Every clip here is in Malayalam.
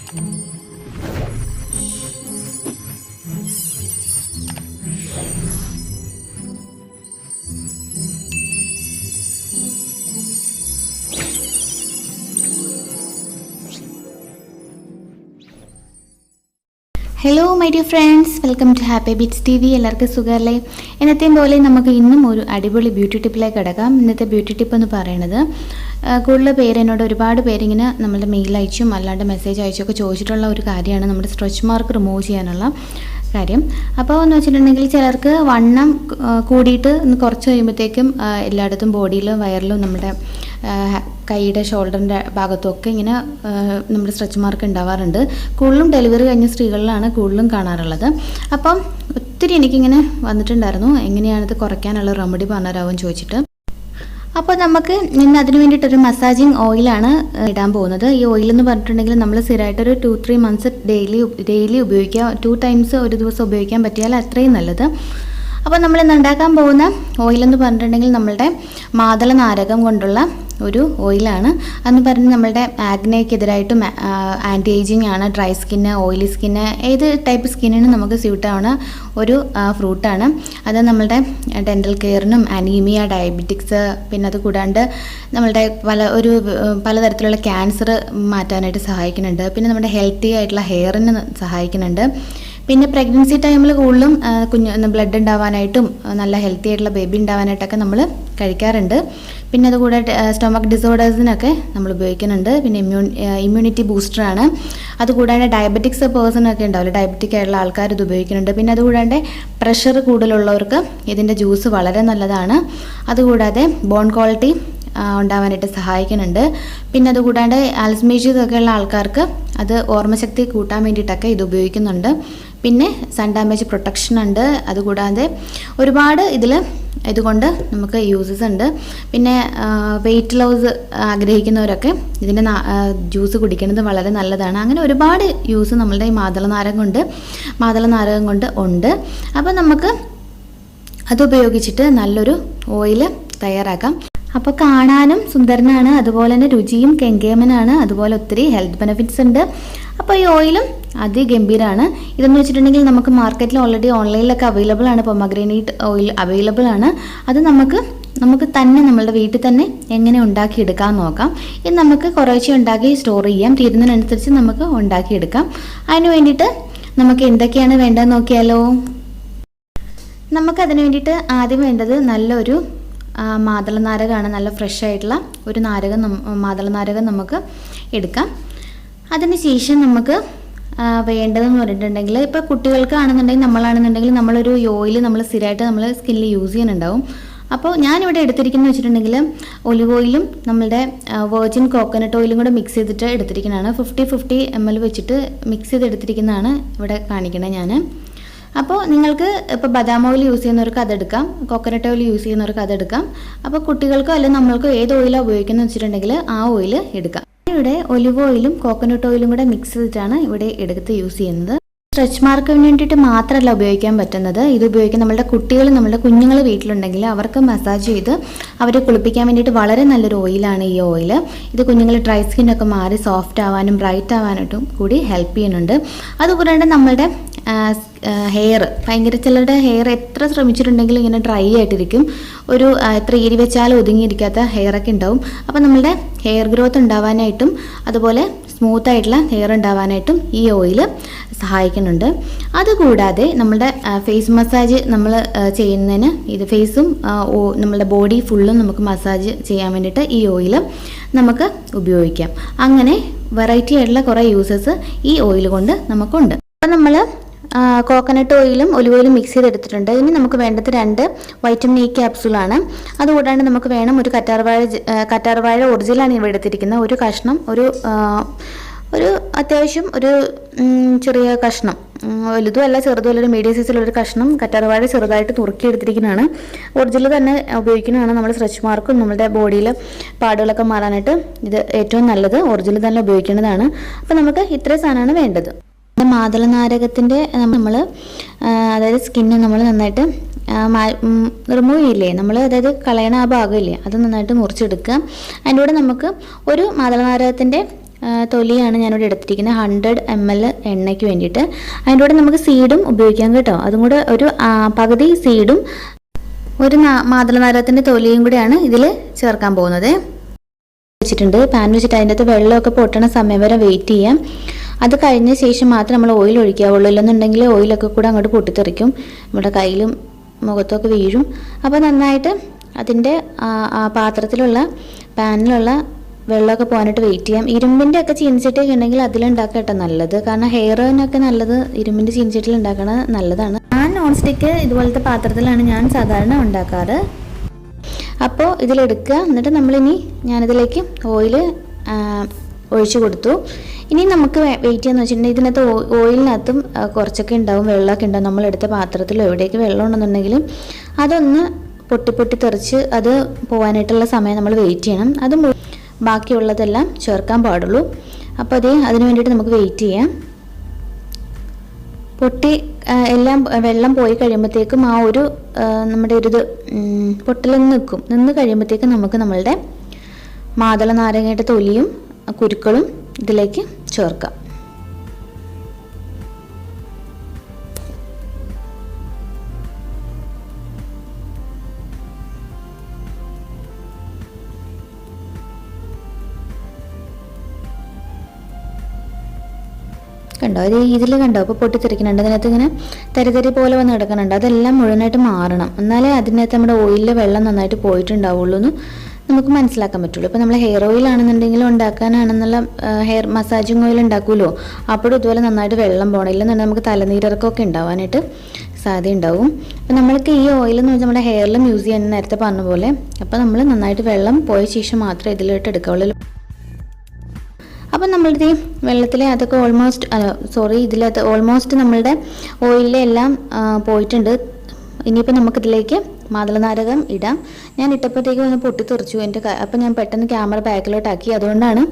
Hello my dear friends, welcome to happy beats TV. എല്ലാവർക്കും സുഖമല്ലേ? എന്നത്തെയും പോലെ നമുക്ക് ഇന്നും ഒരു അടിപൊളി ബ്യൂട്ടി ടിപ്പിലേക്ക് കിടക്കാം. ഇന്നത്തെ ബ്യൂട്ടി ടിപ്പ് എന്ന് പറയുന്നത് കൂടുതൽ പേര് എന്നോട് ഒരുപാട് പേരിങ്ങനെ നമ്മളുടെ മെയിൽ അയച്ചും അല്ലാണ്ട് മെസ്സേജ് അയച്ചൊക്കെ ചോദിച്ചിട്ടുള്ള ഒരു കാര്യമാണ് നമ്മുടെ സ്ട്രെച്ച് മാർക്ക് റിമൂവ് ചെയ്യാനുള്ള കാര്യം. അപ്പോൾ എന്ന് വെച്ചിട്ടുണ്ടെങ്കിൽ ചിലർക്ക് വണ്ണം കൂടിയിട്ട് കുറച്ച് കഴിയുമ്പോഴത്തേക്കും എല്ലായിടത്തും ബോഡിയിലും വയറിലും നമ്മുടെ കൈയുടെ ഷോൾഡറിൻ്റെ ഭാഗത്തൊക്കെ ഇങ്ങനെ നമ്മുടെ സ്ട്രെച്ച് മാർക്ക് ഉണ്ടാവാറുണ്ട്. കൂടുതലും ഡെലിവറി കഴിഞ്ഞ സ്ത്രീകളിലാണ് കൂടുതലും കാണാറുള്ളത്. അപ്പം ഒത്തിരി എനിക്കിങ്ങനെ വന്നിട്ടുണ്ടായിരുന്നു, എങ്ങനെയാണിത് കുറയ്ക്കാനുള്ള റെമഡി പറഞ്ഞുതരാമെന്ന് ചോദിച്ചിട്ട്. അപ്പോൾ നമുക്ക് ഇന്ന് അതിന് വേണ്ടിയിട്ടൊരു മസാജിങ് ഓയിലാണ് ഇടാൻ പോകുന്നത്. ഈ ഓയിൽ എന്ന് പറഞ്ഞിട്ടുണ്ടെങ്കിൽ നമ്മൾ സ്ഥിരമായിട്ടൊരു 2-3 മന്ത്സ് ഡെയിലി ഉപയോഗിക്കുക. 2 ടൈംസ് ഒരു ദിവസം ഉപയോഗിക്കാൻ പറ്റിയാൽ അത്രയും നല്ലത്. അപ്പോൾ നമ്മൾ ഇന്ന് ഉണ്ടാക്കാൻ പോകുന്ന ഓയിലെന്ന് പറഞ്ഞിട്ടുണ്ടെങ്കിൽ നമ്മളുടെ മാതള നാരകം കൊണ്ടുള്ള ഒരു ഓയിലാണ്. അതെന്ന് പറഞ്ഞാൽ നമ്മളുടെ ആഗ്നയ്ക്കെതിരായിട്ടും ആൻറ്റി ഏജിങ് ആണ്. ഡ്രൈ സ്കിന്ന്, ഓയിലി സ്കിന്ന്, ഏത് ടൈപ്പ് സ്കിന്നിനും നമുക്ക് സ്യൂട്ടാവുന്ന ഒരു ഫ്രൂട്ടാണ്. അത് നമ്മളുടെ ഡെൻ്റൽ കെയറിനും അനീമിയ, ഡയബറ്റിക്സ്, പിന്നെ അത് കൂടാണ്ട് നമ്മളുടെ പലതരത്തിലുള്ള ക്യാൻസർ മാറ്റാനായിട്ട് സഹായിക്കുന്നുണ്ട്. പിന്നെ നമ്മുടെ ഹെൽത്തി ആയിട്ടുള്ള ഹെയറിന് സഹായിക്കുന്നുണ്ട്. പിന്നെ പ്രഗ്നൻസി ടൈമിൽ കൂടുതലും ബ്ലഡ് ഉണ്ടാവാനായിട്ടും നല്ല ഹെൽത്തി ആയിട്ടുള്ള ബേബി ഉണ്ടാവാനായിട്ടൊക്കെ നമ്മൾ കഴിക്കാറുണ്ട്. പിന്നെ അതുകൂടാതെ സ്റ്റൊമക്ക് ഡിസോർഡേഴ്സിനൊക്കെ നമ്മൾ ഉപയോഗിക്കുന്നുണ്ട്. പിന്നെ ഇമ്മ്യൂണിറ്റി ബൂസ്റ്ററാണ്. അതുകൂടാതെ ഡയബറ്റിക്സ് പേഴ്സണൊക്കെ ഉണ്ടാവില്ല, ഡയബറ്റിക് ആയിട്ടുള്ള ആൾക്കാർ ഇത് ഉപയോഗിക്കുന്നുണ്ട്. പിന്നെ അതുകൂടാതെ പ്രഷർ കൂടുതലുള്ളവർക്ക് ഇതിൻ്റെ ജ്യൂസ് വളരെ നല്ലതാണ്. അതുകൂടാതെ ബോൺ ക്വാളിറ്റി ഉണ്ടാവാനായിട്ട് സഹായിക്കുന്നുണ്ട്. പിന്നെ അതുകൂടാണ്ട് ആൽസ്മേഷ്യസ് ഒക്കെ ഉള്ള ആൾക്കാർക്ക് അത് ഓർമ്മശക്തി കൂട്ടാൻ വേണ്ടിയിട്ടൊക്കെ ഇത് ഉപയോഗിക്കുന്നുണ്ട്. പിന്നെ സൺ ഡാമേജ് പ്രൊട്ടക്ഷൻ ഉണ്ട്. അതുകൂടാതെ ഒരുപാട് ഇതുകൊണ്ട് നമുക്ക് യൂസസ് ഉണ്ട്. പിന്നെ വെയിറ്റ് ലോസ് ആഗ്രഹിക്കുന്നവരൊക്കെ ഇതിൻ്റെ ജ്യൂസ് കുടിക്കുന്നത് വളരെ നല്ലതാണ്. അങ്ങനെ ഒരുപാട് യൂസ് നമ്മളുടെ ഈ മാതള നാരകം കൊണ്ട് ഉണ്ട്. അപ്പോൾ നമുക്ക് അത് ഉപയോഗിച്ചിട്ട് നല്ലൊരു ഓയിൽ തയ്യാറാക്കാം. അപ്പോൾ കാണാനും സുന്ദരനാണ്, അതുപോലെ തന്നെ രുചിയും കെങ്കേമനാണ്, അതുപോലെ ഒത്തിരി ഹെൽത്ത് ബെനിഫിറ്റ്സ് ഉണ്ട്. അപ്പോൾ ഈ ഓയിലും അതിഗംഭീരമാണ്. ഇതെന്ന് വെച്ചിട്ടുണ്ടെങ്കിൽ നമുക്ക് മാർക്കറ്റിൽ ഓൾറെഡി ഓൺലൈനിലൊക്കെ അവൈലബിൾ ആണ്. പൊമഗ്രാനൈറ്റ് ഓയിൽ അവൈലബിൾ ആണ്. അത് നമുക്ക് തന്നെ നമ്മളുടെ വീട്ടിൽ തന്നെ എങ്ങനെ ഉണ്ടാക്കിയെടുക്കാൻ നോക്കാം. ഇത് നമുക്ക് കുറേശ്ശെ ഉണ്ടാക്കി സ്റ്റോർ ചെയ്യാം. തീരുന്നതിനനുസരിച്ച് നമുക്ക് ഉണ്ടാക്കിയെടുക്കാം. അതിന് വേണ്ടിയിട്ട് നമുക്ക് എന്തൊക്കെയാണ് വേണ്ടതെന്ന് നോക്കിയാലോ. നമുക്കതിന് വേണ്ടിയിട്ട് ആദ്യം വേണ്ടത് നല്ലൊരു മാതള നാരകമാണ്. നല്ല ഫ്രഷ് ആയിട്ടുള്ള ഒരു മാതള നാരകം നമുക്ക് എടുക്കാം. അതിന് ശേഷം നമുക്ക് വേണ്ടതെന്ന് പറഞ്ഞിട്ടുണ്ടെങ്കിൽ ഇപ്പോൾ കുട്ടികൾക്കാണെന്നുണ്ടെങ്കിൽ നമ്മളാണെന്നുണ്ടെങ്കിൽ നമ്മളൊരു ഓയിൽ നമ്മൾ സ്ഥിരമായിട്ട് നമ്മൾ സ്കിന്നിൽ യൂസ് ചെയ്യുന്നുണ്ടാവും. അപ്പോൾ ഞാനിവിടെ എടുത്തിരിക്കുന്നത് വെച്ചിട്ടുണ്ടെങ്കിൽ ഒലിവ് ഓയിലും നമ്മളുടെ വെർജിൻ കോക്കനട്ട് ഓയിലും കൂടെ മിക്സ് ചെയ്തിട്ട് എടുത്തിരിക്കുന്നതാണ്. 50-50 ml വെച്ചിട്ട് മിക്സ് ചെയ്ത് എടുത്തിരിക്കുന്നതാണ് ഇവിടെ കാണിക്കുന്നത് ഞാൻ. അപ്പോൾ നിങ്ങൾക്ക് ഇപ്പോൾ ബദാം ഓയിൽ യൂസ് ചെയ്യുന്നവർക്ക് അതെടുക്കാം, കോക്കനട്ട് ഓയിൽ യൂസ് ചെയ്യുന്നവർക്ക് അതെടുക്കാം. അപ്പോൾ കുട്ടികൾക്കോ അല്ലെങ്കിൽ നമ്മൾക്കോ ഏത് ഓയിലാണ് ഉപയോഗിക്കുന്നത് വെച്ചിട്ടുണ്ടെങ്കിൽ ആ ഓയിൽ എടുക്കാം. ഇവിടെ ഒലിവ് ഓയിലും കോക്കനട്ട് ഓയിലും കൂടെ മിക്സ് ചെയ്തിട്ടാണ് ഇവിടെ എടുത്ത് യൂസ് ചെയ്യുന്നത്. സ്ട്രെച്ച് മാർക്കിന് വേണ്ടിയിട്ട് മാത്രമല്ല ഉപയോഗിക്കാൻ പറ്റുന്നത്. ഇത് ഉപയോഗിക്കാൻ നമ്മുടെ കുഞ്ഞുങ്ങൾ വീട്ടിലുണ്ടെങ്കിൽ അവർക്ക് മസാജ് ചെയ്ത് അവരെ കുളിപ്പിക്കാൻ വേണ്ടിയിട്ട് വളരെ നല്ലൊരു ഓയിലാണ് ഈ ഓയിൽ. ഇത് കുഞ്ഞുങ്ങൾ ഡ്രൈ സ്കിന്നൊക്കെ മാറി സോഫ്റ്റ് ആവാനും ബ്രൈറ്റ് ആവാനായിട്ടും കൂടി ഹെൽപ്പ് ചെയ്യുന്നുണ്ട്. അതുകൂടാണ്ട് നമ്മളുടെ ഹെയർ ചിലരുടെ ഹെയർ എത്ര ശ്രമിച്ചിട്ടുണ്ടെങ്കിലും ഇങ്ങനെ ഡ്രൈ ആയിട്ടിരിക്കും. എത്ര ഈരി വെച്ചാലും ഒതുങ്ങിയിരിക്കാത്ത ഹെയറൊക്കെ ഉണ്ടാവും. അപ്പോൾ നമ്മളുടെ ഹെയർ ഗ്രോത്ത് ഉണ്ടാവാനായിട്ടും അതുപോലെ സ്മൂത്ത് ആയിട്ടുള്ള ഹെയർ ഉണ്ടാവാനായിട്ടും ഈ ഓയിൽ സഹായിക്കുന്നുണ്ട്. അതുകൂടാതെ നമ്മുടെ ഫേസ് മസാജ് നമ്മൾ ചെയ്യുന്നതിന് ഇത് ഫേസും നമ്മളുടെ ബോഡി ഫുള്ളും നമുക്ക് മസാജ് ചെയ്യാൻ വേണ്ടിയിട്ട് ഈ ഓയിൽ നമുക്ക് ഉപയോഗിക്കാം. അങ്ങനെ വെറൈറ്റി ആയിട്ടുള്ള കുറേ യൂസസ് ഈ ഓയിൽ കൊണ്ട് നമുക്കുണ്ട്. അപ്പം നമ്മൾ കോക്കനട്ട് ഓയിലും ഒലിവ് ഓയിലും മിക്സ് ചെയ്തെടുത്തിട്ടുണ്ട്. ഇനി നമുക്ക് വേണ്ടത് 2 വൈറ്റമിൻ ഇ ക്യാപ്സൂളാണ്. അതുകൂടാണ്ട് നമുക്ക് വേണം ഒരു കറ്റാർവാഴ ഒറിജിനലാണ് ഇവിടെ എടുത്തിരിക്കുന്നത്. ഒരു കഷ്ണം ഒരു അത്യാവശ്യം ഒരു ചെറിയ കഷ്ണം, വലുതും അല്ല ചെറുതും അല്ല, ഒരു മീഡിയം സൈസിലൊരു കഷ്ണം കറ്റാർവാഴ ചെറുതായിട്ട് നുറുക്കിയെടുത്തിരിക്കുന്നതാണ്. ഒറിജിനൽ തന്നെ ഉപയോഗിക്കുന്നതാണ്. നമ്മുടെ സ്ട്രെച്ച് മാർക്കും നമ്മുടെ ബോഡിയിൽ പാടുകളൊക്കെ മാറാനായിട്ട് ഇത് ഏറ്റവും നല്ലത് ഒറിജിനൽ തന്നെ ഉപയോഗിക്കുന്നതാണ്. അപ്പോൾ നമുക്ക് ഇത്രയും സാധനമാണ് വേണ്ടത്. മാതള നാരകത്തിൻ്റെ നമ്മൾ അതായത് സ്കിന്ന് നമ്മൾ നന്നായിട്ട് റിമൂവ് ചെയ്യില്ലേ, നമ്മൾ അതായത് കളയണ ആ ഭാഗമില്ലേ, അത് നന്നായിട്ട് മുറിച്ചെടുക്കുക. അതിൻ്റെ കൂടെ നമുക്ക് ഒരു മാതള നാരകത്തിൻ്റെ തൊലിയാണ് ഞാനിവിടെ എടുത്തിരിക്കുന്നത് 100 ml എണ്ണയ്ക്ക് വേണ്ടിയിട്ട്. അതിൻ്റെ കൂടെ നമുക്ക് സീഡും ഉപയോഗിക്കാം കേട്ടോ. അതും കൂടെ ഒരു പകുതി സീഡും ഒരു മാതളനാരകത്തിൻ്റെ തൊലിയും കൂടെയാണ് ഇതിൽ ചേർക്കാൻ പോകുന്നത്. വെച്ചിട്ടുണ്ട് പാൻ വെച്ചിട്ട് അതിൻ്റെ അകത്ത് വെള്ളമൊക്കെ പൊട്ടണ സമയം വരെ വെയിറ്റ് ചെയ്യാം. അത് കഴിഞ്ഞ ശേഷം മാത്രം നമ്മൾ ഓയിൽ ഒഴിക്കാവുള്ളൂ. ഇല്ലെന്നുണ്ടെങ്കിൽ ഓയിലൊക്കെ കൂടെ അങ്ങോട്ട് പൊട്ടിത്തെറിക്കും, നമ്മുടെ കയ്യിലും മുഖത്തൊക്കെ വീഴും. അപ്പോൾ നന്നായിട്ട് അതിൻ്റെ പാത്രത്തിലുള്ള പാനിലുള്ള വെള്ളമൊക്കെ പോകാനായിട്ട് വെയിറ്റ് ചെയ്യാം. ഇരുമ്പിൻ്റെ ഒക്കെ ചീനച്ചട്ടിയൊക്കെ ഉണ്ടെങ്കിൽ അതിലുണ്ടാക്കാം കേട്ടോ നല്ലത്. കാരണം ഹെയർ ഓയിനൊക്കെ നല്ലത് ഇരുമ്പിൻ്റെ ചീനച്ചട്ടിയിൽ ഉണ്ടാക്കണത് നല്ലതാണ്. ഞാൻ നോൺ സ്റ്റിക്ക് ഇതുപോലത്തെ പാത്രത്തിലാണ് ഞാൻ സാധാരണ ഉണ്ടാക്കാറ്. അപ്പോൾ ഇതിലെടുക്കുക. എന്നിട്ട് ഞാനിതിലേക്ക് ഓയിൽ ഒഴിച്ചു കൊടുത്തു. ഇനി നമുക്ക് വെയിറ്റ് ചെയ്യാന്ന് വെച്ചിട്ടുണ്ടെങ്കിൽ ഇതിനകത്ത് ഓയിലിനകത്തും കുറച്ചൊക്കെ ഉണ്ടാവും, വെള്ളമൊക്കെ ഉണ്ടാവും. നമ്മളെടുത്ത പാത്രത്തിൽ എവിടേക്ക് വെള്ളം ഉണ്ടെന്നുണ്ടെങ്കിൽ അതൊന്ന് പൊട്ടി തെറിച്ച് അത് പോകാനായിട്ടുള്ള സമയം നമ്മൾ വെയിറ്റ് ചെയ്യണം. അത് ബാക്കിയുള്ളതെല്ലാം ചേർക്കാൻ പാടുള്ളൂ. അപ്പോൾ അതിന് വേണ്ടിയിട്ട് നമുക്ക് വെയിറ്റ് ചെയ്യാം. എല്ലാം വെള്ളം പോയി കഴിയുമ്പോഴത്തേക്കും ആ ഒരു നമ്മുടെ പൊട്ടലൊന്ന് നിന്ന് കഴിയുമ്പോഴത്തേക്കും നമുക്ക് നമ്മളുടെ മാതള നാരങ്ങയുടെ തൊലിയും കുരുക്കളും ഇതിലേക്ക് ചേർക്കാം. കണ്ടോ, ഇതിൽ കണ്ടോ ഇപ്പോൾ പൊട്ടിത്തെറിക്കുന്നുണ്ട്. അതിനകത്ത് ഇങ്ങനെ തരി പോലെ വന്ന് കിടക്കുന്നുണ്ട്. അതെല്ലാം മുഴുവനായിട്ട് മാറണം. എന്നാലേ അതിനകത്ത് നമ്മുടെ ഓയിലിലെ വെള്ളം നന്നായിട്ട് പോയിട്ടുണ്ടാവുള്ളൂ എന്ന് നമുക്ക് മനസ്സിലാക്കാൻ പറ്റുള്ളൂ. ഇപ്പോൾ നമ്മൾ ഹെയർ ഓയിൽ ആണെന്നുണ്ടെങ്കിലും ഉണ്ടാക്കാനാണെന്നുള്ള ഹെയർ മസാജിങ് ഓയിൽ ഉണ്ടാക്കുമല്ലോ, അപ്പോഴും ഇതുപോലെ നന്നായിട്ട് വെള്ളം പോകണം. ഇല്ലെന്നുണ്ടെങ്കിൽ നമുക്ക് തലനീരിറക്കമൊക്കെ ഉണ്ടാവാനായിട്ട് സാധ്യത ഉണ്ടാവും. അപ്പോൾ നമ്മൾക്ക് ഈ ഓയിൽ എന്ന് വെച്ചാൽ നമ്മുടെ ഹെയറിലും യൂസ് ചെയ്യാൻ നേരത്തെ പറഞ്ഞ പോലെ. അപ്പോൾ നമ്മൾ നന്നായിട്ട് വെള്ളം പോയ ശേഷം മാത്രമേ ഇതിലോട്ട് എടുക്കാവുള്ളൂ. അപ്പം നമ്മളിത് വെള്ളത്തിലെ അതൊക്കെ ഇതിലകത്ത് ഓൾമോസ്റ്റ് നമ്മളുടെ ഓയിലിലെ എല്ലാം പോയിട്ടുണ്ട്. ഇനിയിപ്പോൾ നമുക്കിതിലേക്ക് മാതളനാരകം ഇടാം. ഞാൻ ഇട്ടപ്പോഴത്തേക്കും ഒന്ന് പൊട്ടിത്തെറിച്ചു അപ്പം ഞാൻ പെട്ടെന്ന് ക്യാമറ ബാക്കിലോട്ടാക്കി. അതുകൊണ്ടാണ്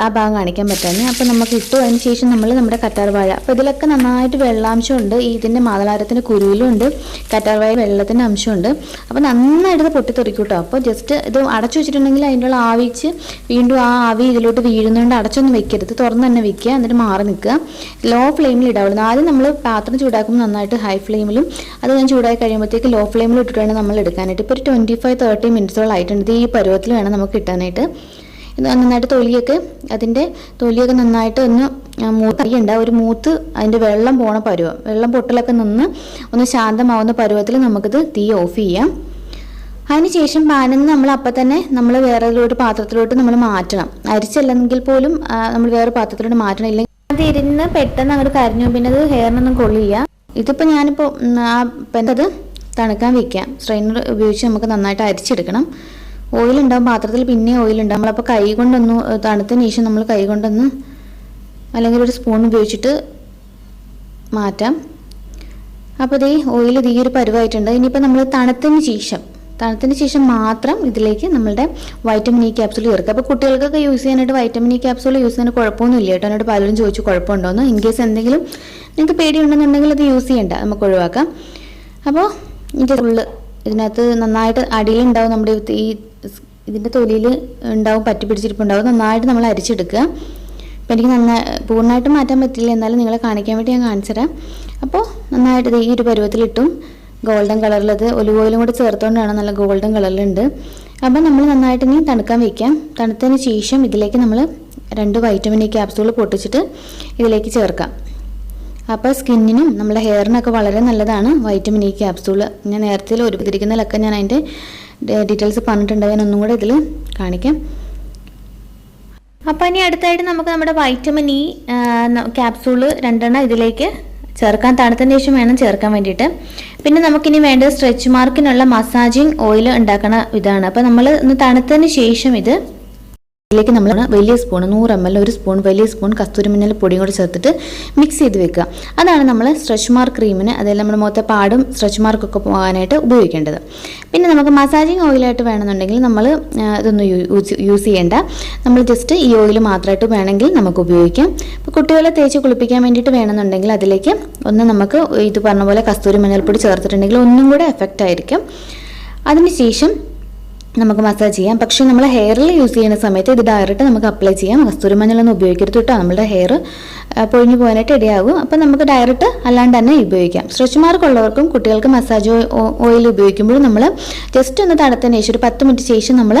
ആ ഭാഗം കാണിക്കാൻ പറ്റാഞ്ഞ്. അപ്പോൾ നമുക്ക് ഇട്ടു. അതിന് ശേഷം നമ്മുടെ കറ്റാർവാഴ. അപ്പോൾ ഇതിലൊക്കെ നന്നായിട്ട് വെള്ളാംശമുണ്ട്. ഇതിൻ്റെ മാതളനാരകത്തിൻ്റെ കുരുവിലുണ്ട്, കറ്റാർവാഴ വെള്ളത്തിൻ്റെ അംശമുണ്ട്. അപ്പോൾ നന്നായിട്ട് ഇത് പൊട്ടിത്തെറിക്കും കേട്ടോ. അപ്പോൾ ജസ്റ്റ് ഇത് അടച്ചു വെച്ചിട്ടുണ്ടെങ്കിൽ അതിൻ്റെ ആവിച്ച് വീണ്ടും ആ ആവി ഇതിലോട്ട് വീഴുന്നതുകൊണ്ട് അടച്ചൊന്നും വെക്കരുത്, തുറന്ന് തന്നെ വെക്കുക. എന്നിട്ട് മാറി നിൽക്കുക. ലോ ഫ്ലെയിമിൽ ഇടാവുള്ളൂ. ആദ്യം നമ്മൾ പാത്രം ചൂടാക്കുമ്പോൾ നന്നായിട്ട് ഹൈ ഫ്ലെയിമിലും, അത് ഞാൻ ചൂടായി കഴിയുമ്പോഴത്തേക്ക് ലോ ഫ്ലെയിമിൽ ഇട്ടിട്ട് വേണം നമ്മൾ എടുക്കാനായിട്ട്. ഇപ്പോൾ ഒരു 25-30 മിനിറ്റ്സോളം ആയിട്ടുണ്ട്. ഈ പരുവത്തിൽ വേണം നമുക്ക് കിട്ടാനായിട്ട്. നന്നായിട്ട് അതിൻ്റെ തൊലിയൊക്കെ നന്നായിട്ട് ഒരു മൂത്ത് അതിൻ്റെ വെള്ളം പോണ പരുവം, വെള്ളം പൊട്ടലൊക്കെ ഒന്ന് ശാന്തമാവുന്ന പരുവത്തിൽ നമുക്കിത് തീ ഓഫ് ചെയ്യാം. അതിന് ശേഷം പാനിൽ നിന്ന് നമ്മൾ അപ്പം തന്നെ വേറെ ഒരു പാത്രത്തിലോട്ട് നമ്മൾ മാറ്റണം. അരിച്ചല്ലെങ്കിൽ പോലും നമ്മൾ വേറെ പാത്രത്തിലോട്ട് മാറ്റണം. ഇല്ലെങ്കിൽ അത് ഇരുന്ന് പെട്ടെന്ന് അങ്ങോട്ട് കരിഞ്ഞു, പിന്നെ അത് ഹെയറിനൊന്നും കൊള്ളില്ല. ഇതിപ്പോൾ ഞാനിപ്പോൾ അത് തണുക്കാൻ വയ്ക്കാം. സ്ട്രെയിനർ ഉപയോഗിച്ച് നമുക്ക് നന്നായിട്ട് അരിച്ചെടുക്കണം. ഓയിലുണ്ടാവും പാത്രത്തിൽ, പിന്നെ ഓയിലുണ്ടാവും. നമ്മളപ്പോൾ കൈ കൊണ്ടൊന്ന് തണുത്തതിന് ശേഷം നമ്മൾ കൈ കൊണ്ടൊന്ന് അല്ലെങ്കിൽ ഒരു സ്പൂൺ ഉപയോഗിച്ചിട്ട് മാറ്റാം. അപ്പോൾ ഓയിൽ ഒരു പരുവായിട്ടുണ്ട്. ഇനിയിപ്പോൾ നമ്മൾ തണുത്തതിന് ശേഷം മാത്രം ഇതിലേക്ക് നമ്മളുടെ വൈറ്റമിൻ ഇ ക്യാപ്സൂൾ ചേർക്കുക. അപ്പോൾ കുട്ടികൾക്കൊക്കെ യൂസ് ചെയ്യാനായിട്ട് വൈറ്റമിൻ ഇ ക്യാപ്സൂൾ യൂസ് ചെയ്യാൻ കുഴപ്പമൊന്നുമില്ല കേട്ടോ. എന്നോട് പലരും ചോദിച്ചു കുഴപ്പമുണ്ടോയെന്ന്. ഇൻ കേസ് എന്തെങ്കിലും നിങ്ങൾക്ക് പേടിയുണ്ടെന്നുണ്ടെങ്കിൽ അത് യൂസ് ചെയ്യണ്ട, നമുക്ക് ഒഴിവാക്കാം. അപ്പോൾ ഇതിനകത്ത് നന്നായിട്ട് അടിയിലുണ്ടാവും, നമ്മുടെ ഇതിൻ്റെ തൊലിയിൽ ഉണ്ടാവും, പറ്റി പിടിച്ചിരിപ്പുണ്ടാവും. നന്നായിട്ട് നമ്മൾ അരിച്ചെടുക്കുക. അപ്പോൾ എനിക്ക് പൂർണ്ണമായിട്ട് മാറ്റാൻ പറ്റില്ല, എന്നാലും നിങ്ങളെ കാണിക്കാൻ വേണ്ടി ഞാൻ കാണിച്ചു തരാം. അപ്പോൾ നന്നായിട്ട് ഈ ഒരു പരുവത്തിലിട്ടും ഗോൾഡൻ കളറിലത് ഒലിവ് ഓയിലും കൂടെ ചേർത്തുകൊണ്ടാണ് നല്ല ഗോൾഡൻ കളറിലുണ്ട്. അപ്പോൾ നമ്മൾ നന്നായിട്ട് ഇനി തണുക്കാൻ വയ്ക്കാം. തണുത്തതിന് ശേഷം ഇതിലേക്ക് നമ്മൾ 2 വൈറ്റമിൻ ഇ ക്യാപ്സൂൾ പൊട്ടിച്ചിട്ട് ഇതിലേക്ക് ചേർക്കാം. അപ്പോൾ സ്കിന്നിനും നമ്മുടെ ഹെയറിനൊക്കെ വളരെ നല്ലതാണ് വൈറ്റമിൻ ഇ ക്യാപ്സൂൾ. ഞാൻ നേരത്തെ ഒരുതിരിക്കുന്നതിലൊക്കെ ഞാൻ അതിൻ്റെ ഡീറ്റെയിൽസ് പറഞ്ഞിട്ടുണ്ടാവും. ഞാൻ ഒന്നും കൂടെ ഇതിൽ കാണിക്കാം. അപ്പോൾ ഇനി അടുത്തായിട്ട് നമുക്ക് നമ്മുടെ വൈറ്റമിൻ ഇ ക്യാപ്സൂൾ 2 ഇതിലേക്ക് ചേർക്കാൻ. തണുത്തതിന് ശേഷം വേണം ചേർക്കാൻ വേണ്ടിയിട്ട്. പിന്നെ നമുക്കിനി വേണ്ടത് സ്ട്രെച്ച് മാർക്കിനുള്ള മസാജിങ് ഓയിൽ ഉണ്ടാക്കണ ഇതാണ്. അപ്പോൾ നമ്മൾ ഒന്ന് തണുത്തതിന് ശേഷം ഇതിലേക്ക് നമ്മൾ വലിയ സ്പൂൺ 100 ml ഒരു സ്പൂൺ വലിയ സ്പൂൺ കസ്തൂരി മഞ്ഞൾ പൊടിയും കൂടെ ചേർത്തിട്ട് മിക്സ് ചെയ്ത് വെക്കുക. അതാണ് നമ്മൾ സ്ട്രെച്ച് മാർക്ക് ക്രീമിന്, അതായത് നമ്മുടെ മുഖത്തെ പാടും സ്ട്രെച്ച് മാർക്കൊക്കെ പോകാനായിട്ട് ഉപയോഗിക്കേണ്ടത്. പിന്നെ നമുക്ക് മസാജിങ് ഓയിലായിട്ട് വേണമെന്നുണ്ടെങ്കിൽ നമ്മൾ ഇതൊന്നും യൂസ് ചെയ്യേണ്ട. നമ്മൾ ജസ്റ്റ് ഈ ഓയിൽ മാത്രമായിട്ട് വേണമെങ്കിൽ നമുക്ക് ഉപയോഗിക്കാം. ഇപ്പോൾ കുട്ടികളെ തേച്ച് കുളിപ്പിക്കാൻ വേണ്ടിയിട്ട് വേണമെന്നുണ്ടെങ്കിൽ അതിലേക്ക് നമുക്ക് ഇത് പറഞ്ഞ പോലെ കസ്തൂരി മഞ്ഞൾപ്പൊടി ചേർത്തിട്ടുണ്ടെങ്കിൽ ഒന്നും കൂടെ എഫക്റ്റ് ആയിരിക്കും. അതിനുശേഷം നമുക്ക് മസാജ് ചെയ്യാം. പക്ഷേ നമ്മൾ ഹെയറിൽ യൂസ് ചെയ്യുന്ന സമയത്ത് ഇത് ഡയറക്റ്റ് നമുക്ക് അപ്ലൈ ചെയ്യാം. കസ്തൂരി മഞ്ഞളൊന്നും ഉപയോഗിക്കരുത് കേട്ടോ, നമ്മുടെ ഹെയർ പൊഴിഞ്ഞു പോകാനായിട്ട് ഇടയാകും. അപ്പോൾ നമുക്ക് ഡയറക്റ്റ് അല്ലാണ്ട് തന്നെ ഉപയോഗിക്കാം. സ്ട്രെച്ച് മാർക്ക് ഉള്ളവർക്കും കുട്ടികൾക്ക് മസാജ് ഓയിൽ ഉപയോഗിക്കുമ്പോഴും നമ്മൾ ജസ്റ്റ് ഒന്ന് തണുത്തതിന് ശേഷം ഒരു 10 മിനിറ്റ് ശേഷം നമ്മൾ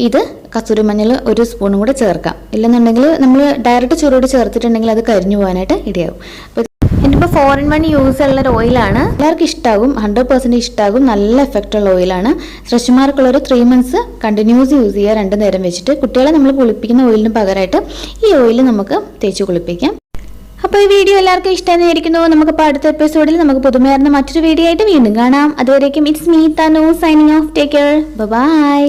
ഇത് കസ്തൂരി മഞ്ഞൾ 1 സ്പൂണും കൂടെ ചേർക്കാം. ഇല്ലെന്നുണ്ടെങ്കിൽ നമ്മൾ ഡയറക്റ്റ് ചൂടോട് ചേർത്തിട്ടുണ്ടെങ്കിൽ അത് കരിഞ്ഞു പോകാനായിട്ട് ഇടയാകും. അപ്പോൾ ഇതിപ്പോൾ 4-in-1 യൂസ് ഉള്ള ഒരു ഓയിലാണ്. എല്ലാവർക്കും ഇഷ്ടമാകും, 100% ഇഷ്ടമാകും. നല്ല എഫക്റ്റ് ഉള്ള ഓയിലാണ്. സ്ട്രെച്ച് മാർക്കുള്ളൊരു 3 months കണ്ടിന്യൂസ് യൂസ് ചെയ്യുക 2 നേരം വെച്ചിട്ട്. കുട്ടികളെ നമ്മൾ കുളിപ്പിക്കുന്ന ഓയിലിന് പകരമായിട്ട് ഈ ഓയിൽ നമുക്ക് തേച്ച് കുളിപ്പിക്കാം. അപ്പോൾ ഈ വീഡിയോ എല്ലാവർക്കും ഇഷ്ടമായിരിക്കുന്നു. നമുക്കിപ്പോൾ അടുത്ത എപ്പിസോഡിൽ നമുക്ക് പുതുമയാർന്ന മറ്റൊരു വീഡിയോ ആയിട്ട് വീണ്ടും കാണാം. അതുവരേക്കും it's me Tanu signing off. Take care. By.